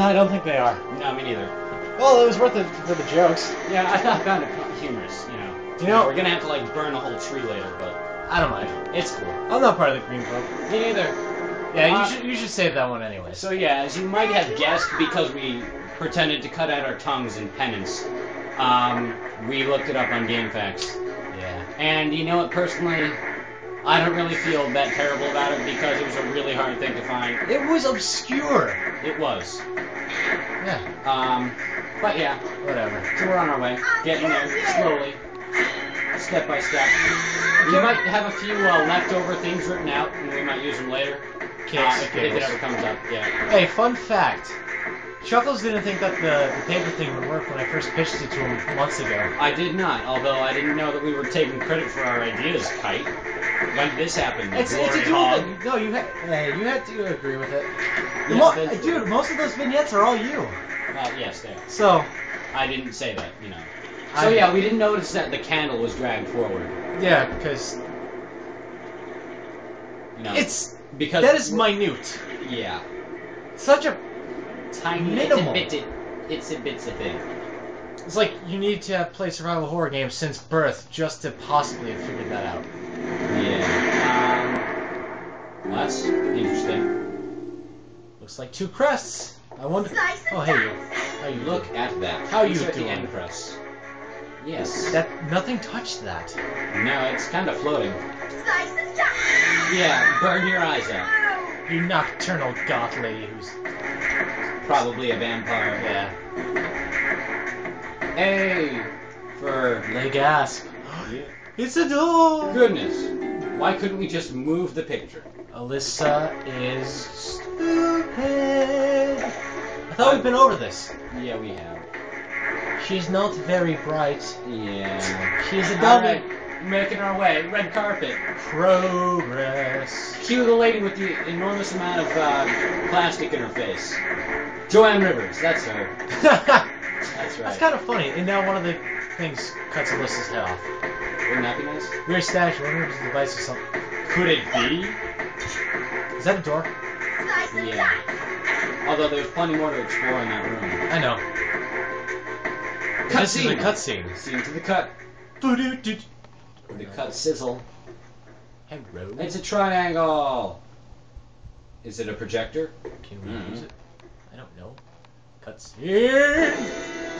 I don't think they are. No, me neither. Well, it was worth it for the jokes. Yeah, I found it humorous, you know. You know, we're gonna have to, like, burn a whole tree later, but... I don't mind. It's cool. I'm not part of the green folk. Me neither. Yeah, you should save that one anyway. So yeah, as you might have guessed, because we pretended to cut out our tongues in penance, we looked it up on GameFAQs. Yeah. And you know what, personally, I don't really feel that terrible about it because it was a really hard thing to find. It was obscure. It was. Yeah. But yeah. Whatever. So we're on our way. Getting there slowly. Step by step. We might have a few leftover things written out, and we might use them later. If it ever comes up, yeah. Hey, fun fact. Chuckles didn't think that the paper thing would work when I first pitched it to him months ago. I did not, although I didn't know that we were taking credit for our ideas, Kyte. When did this happen? It's a dual. No, you had to agree with it. Yeah, Dude, most of those vignettes are all you. Yes, they are. So, I didn't say that, you know. So yeah, we didn't notice that the candle was dragged forward. Yeah, because you know, because that is minute. Yeah. Such a tiny minimal. It's a thing. It's like you need to play survival horror games since birth just to possibly have figured that out. Yeah. Well, that's interesting. Looks like two crests. I wonder. Oh, hey you. How you look at that? How you doing? doing? The end crest. Yes. Nothing touched that. No, it's kind of floating. Yeah, burn your eyes out. You nocturnal goth lady who's probably a vampire. Yeah. Hey, for they gasp. Yeah. It's a door. Goodness, why couldn't we just move the picture? Alyssa is stupid. I thought we'd been over this. Yeah, we have. She's not very bright. Yeah. She's a dummy. Right. Making our way. Red carpet. Progress. Cue the lady with the enormous amount of plastic in her face. Joanne Rivers. That's her. That's right. That's kind of funny. And now one of the things cuts Alyssa's head off. Wouldn't that be nice? Weird stash. I wonder if it's a device or something. Could it be? Is that a door? Yeah. Although there's plenty more to explore in that room. I know. Cutscene. Cutscene. Scene to the cut. The cut sizzle. Hello. It's a triangle. Is it a projector? Can we use it? I don't know. Cutscene.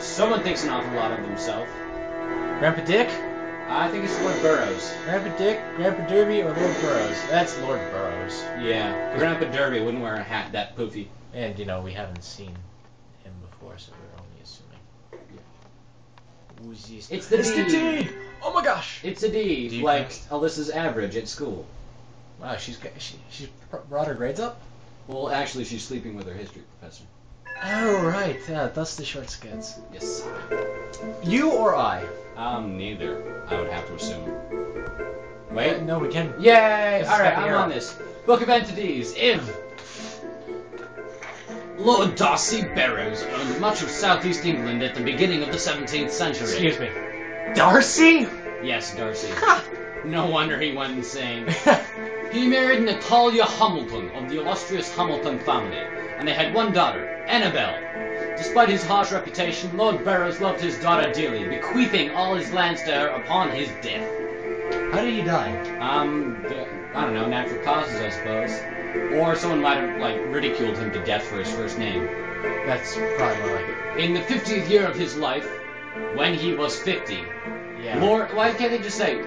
Someone thinks an awful lot of himself. Grandpa Dick? I think it's Lord Burroughs. Grandpa Dick, Grandpa Derby, or Lord Burroughs? That's Lord Burroughs. Yeah. Grandpa Derby wouldn't wear a hat that poofy. And, you know, we haven't seen him before, so we're only assuming. Who's this? It's the D! Oh my gosh! It's a D, like Alyssa's average at school. Wow, she brought her grades up? Well, actually, she's sleeping with her history professor. Oh, right. Yeah, that's the short skits. Yes. You or I? Neither, I would have to assume. Wait. No, we can. Yay! Alright, I'm on this. Book of Entities, IV. Lord Darcy Burroughs owned much of southeast England at the beginning of the 17th century. Excuse me. Darcy? Yes, Darcy. No wonder he went insane. He married Natalia Hamilton of the illustrious Hamilton family, and they had one daughter, Annabelle. Despite his harsh reputation, Lord Burroughs loved his daughter dearly, bequeathing all his lands to her upon his death. How did he die? I don't know, natural causes, I suppose. Or someone might have, like, ridiculed him to death for his first name. That's probably more like it. In the 50th year of his life, when he was 50, yeah. Why can't they just say,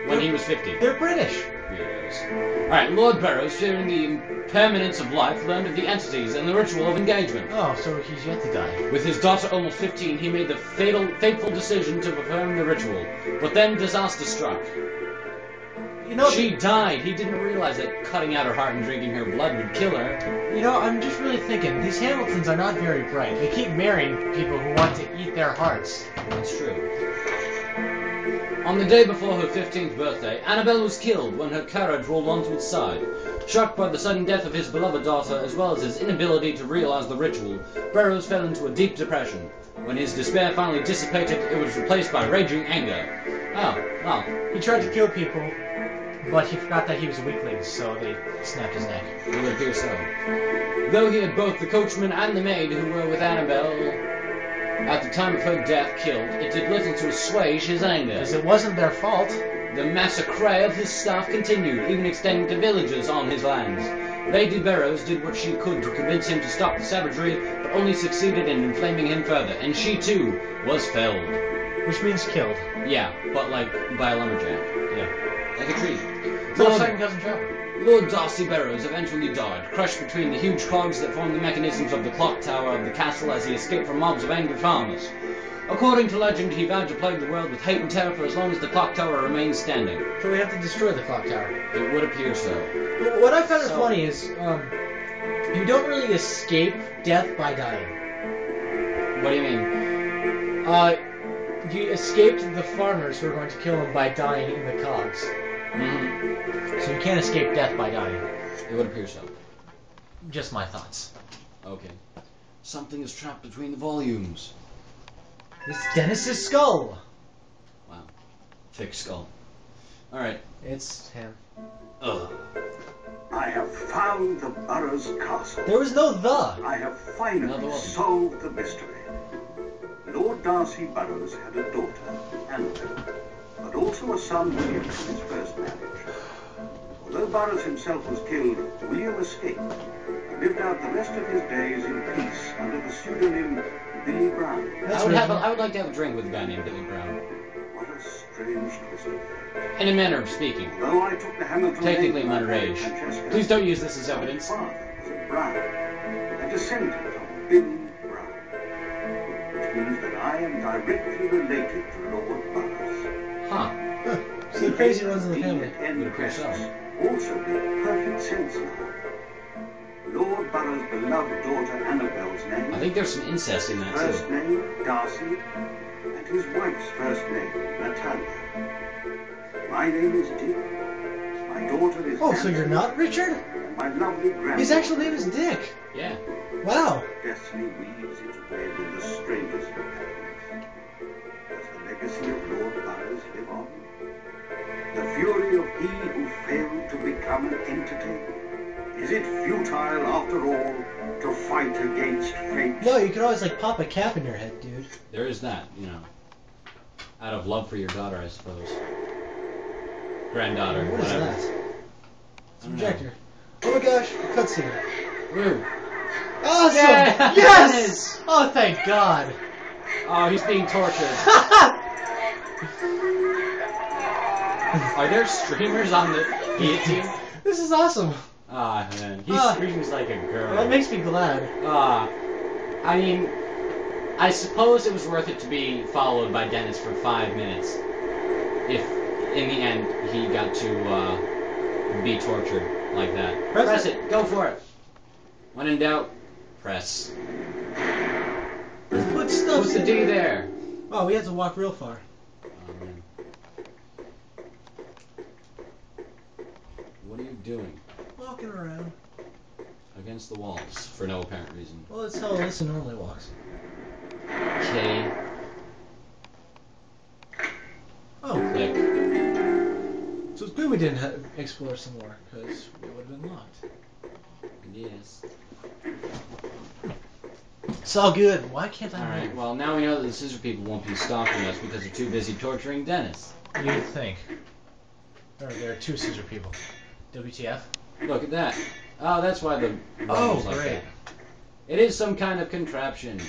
when he was 50? They're British. Weirdos. Alright, Lord Burroughs, fearing the impermanence of life, learned of the entities and the ritual of engagement. Oh, so he's yet to die. With his daughter almost 15, he made the fateful decision to perform the ritual. But then disaster struck. You know, she died. He didn't realize that cutting out her heart and drinking her blood would kill her. You know, I'm just really thinking, these Hamiltons are not very bright. They keep marrying people who want to eat their hearts. That's true. On the day before her 15th birthday, Annabelle was killed when her carriage rolled onto its side. Shocked by the sudden death of his beloved daughter, as well as his inability to realize the ritual, Burroughs fell into a deep depression. When his despair finally dissipated, it was replaced by raging anger. Oh, well. He tried to kill people But he forgot that he was a weakling, so they snapped his neck. It would appear so. Though he had both the coachman and the maid who were with Annabelle at the time of her death killed, it did little to assuage his anger. Because it wasn't their fault. The massacre of his staff continued, even extending to villagers on his lands. Lady Burroughs did what she could to convince him to stop the savagery, but only succeeded in inflaming him further, and she too was felled. Which means killed. Yeah, but like by a lumberjack. Yeah. Like a tree. Well, second cousin Trevor. Lord Darcy Burroughs eventually died, crushed between the huge cogs that formed the mechanisms of the clock tower of the castle as he escaped from mobs of angry farmers. According to legend, he vowed to plague the world with hate and terror for as long as the clock tower remained standing. So we have to destroy the clock tower. It would appear so. What I found funny is, you don't really escape death by dying. What do you mean? You escaped the farmers who are going to kill him by dying in the cogs. Mm-hmm. So you can't escape death by dying. It would appear so. Just my thoughts. Okay. Something is trapped between the volumes. It's Dennis's skull! Wow. Thick skull. Alright. It's him. Ugh. I have found the Burroughs castle. There was no the. I have finally solved the mystery. Lord Darcy Burroughs had a daughter, Annabelle, but also a son William from his first marriage. Although Burroughs himself was killed, William escaped and lived out the rest of his days in peace under the pseudonym Billy Brown. I would like to have a drink with a guy named Billy Brown. What a strange twist of fate. In a manner of speaking. Though I took the Hamilton Technically name I'm underage. Francesca, Please don't use this as evidence. my father was a Brown, a descendant of Billy Brown, which means that I am directly related to Lord Burroughs. Huh. So the crazy runs in the family. Would appear so. Also make perfect sense now. Lord Burroughs' beloved daughter Annabelle's name. I think there's some incest in that First too. name Darcy, and his wife's first name Natalia. My name is Dick. My daughter is. Oh, so you're not Richard? And my lovely granddaughter. His actual name is Dick. Yeah. Wow. Destiny weaves its web in the strangest of patterns. Does the legacy of Lord Burroughs live on? The fury of he who failed to become an entity? Is it futile, after all, to fight against fate? No, you could always, like, pop a cap in your head, dude. There is that, you know. Out of love for your daughter, I suppose. Granddaughter, What is whatever. that? It's a projector. Oh my gosh, cutscene. Woo. Awesome! Yeah! Yes! Oh, thank God. Oh, he's being tortured. Are there streamers on the guillotine? This is awesome. Ah, man. He Ah. screams like a girl. That makes me glad. I mean, I suppose it was worth it to be followed by Dennis for 5 minutes. If, in the end, he got to be tortured like that. Press it. Go for it. When in doubt, press. Let's put stuff What's the in D there? Oh, we have to walk real far. Oh, man. What are you doing? Walking around. Against the walls, for no apparent reason. Well, that's how Alyssa normally walks. Okay. Oh. Click. So it's good we didn't explore some more, because we would have been locked. Yes. It's all good. Why can't I Alright, move? well, now we know that the scissor people won't be stalking us because they're too busy torturing Dennis. You'd think. There are two scissor people. WTF? Look at that. Oh, that's why the Oh, like great. that. It is some kind of contraption.